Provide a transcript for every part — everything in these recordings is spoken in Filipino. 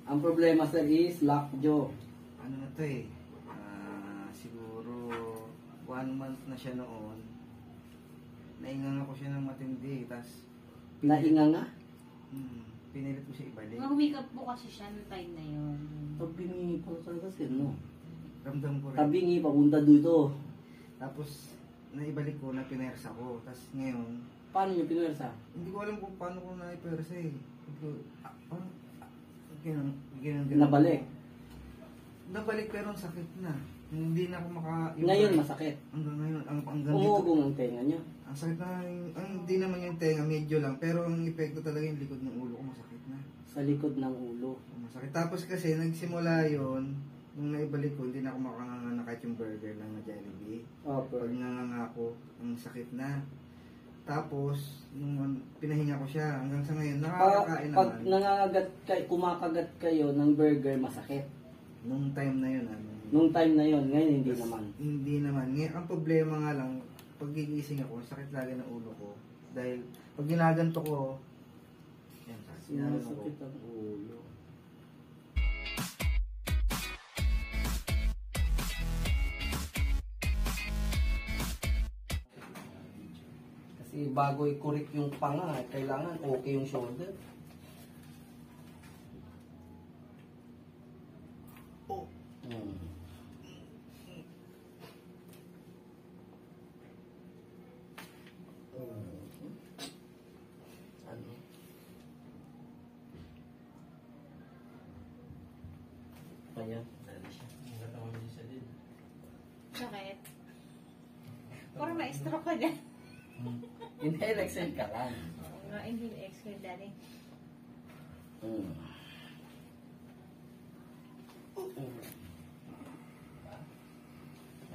Ang problema sir is lockjaw. Ano na to eh, siguro 1 month na siya noon. Naingang ako siya ng matindi, tas Nainga nga? pinilit ko siya ibalik. Mag-wake up po kasi siya noong time na yun. Tabingi pa talaga sir, no? Ramdam ko rin. Tabingi, papunta dito. Tapos, naibalik ko, na pinersa ko. Tapos ngayon, Paano nyo pinwersa? hindi ko alam kung paano ko naipersa eh. Hindi ko, parang, ganun. Nabalik. Nabalik pero ang sakit na. Hindi na ako Ngayon masakit. Hanggang ngayon, hanggang dito. Umugong ang tenga nyo. Ang sakit na, hindi naman yung tenga, medyo lang. Pero ang epekto talaga yung likod ng ulo ko, masakit na. Sa likod ng ulo. Masakit. Tapos kasi, nagsimula yon nung naibalik ko, hindi na ako makanganga kahit yung burger lang na Jollibee. Opo. Pag nanganga ko, ang sakit na. Tapos, nung pinahinga ko siya, hanggang sa ngayon, nakakakain Pag naman. nangangagat kayo, kumakagat kayo ng burger, masakit. Nung time na yun, Nung time na yon, ngayon hindi naman. Hindi naman. Ngayon, ang problema nga lang, pag gigising ako, sakit lagi ng ulo ko. Dahil, pag ginaganto ko, yan, ginaganto ko. Sinasakit ang ulo. Kasi bago i-correct yung panga, kailangan okay yung shoulder. Oh, Hmm. Ano? Ayan, dali siya. Bakit? Parang na-stroke ka dyan. Inhale, exhale ka lang. Oo nga, hindi na-explain dali. Hmm.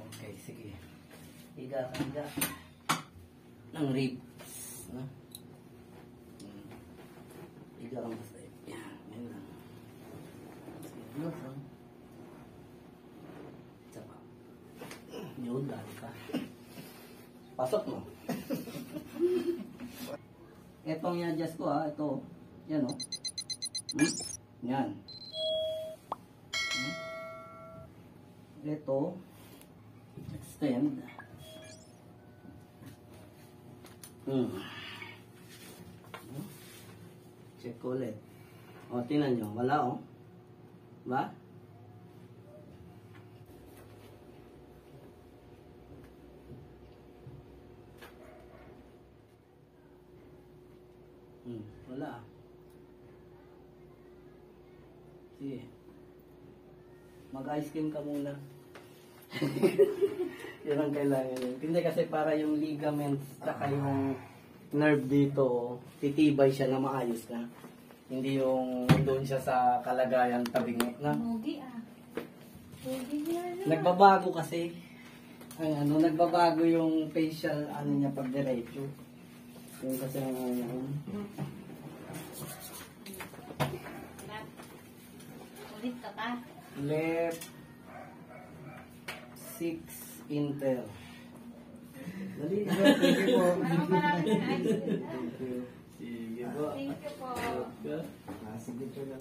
Okay, sige. Higa ka, higa. Ng ribs. No? Higa kang basta. Yan, yan lang. Sige, blood lang. Isa pa. Yun, dali ka. Pasok mo. Etong i-adjust ko ha, ito. Yan o. Yan. Ito. Extend. Check ko ulit. O, tingnan nyo. Wala o. Ba? Wala. Sige. Mag-ice cream ka muna. Yun ang kailangan yun. Hindi kasi para yung ligaments tsaka yung nerve dito, titibay siya na maayos na. Hindi yung doon siya sa kalagayan tabingi na. Mugi ah. Mugi niya na. Nagbabago kasi. Ang nagbabago yung facial ano niya pag diretso. Yung kasi Ulit ka pa. left 6 inter. Dali na. thank you po. Ako marami na ice cream. Thank you. Sige po. Thank you po. Sige po. Sige po.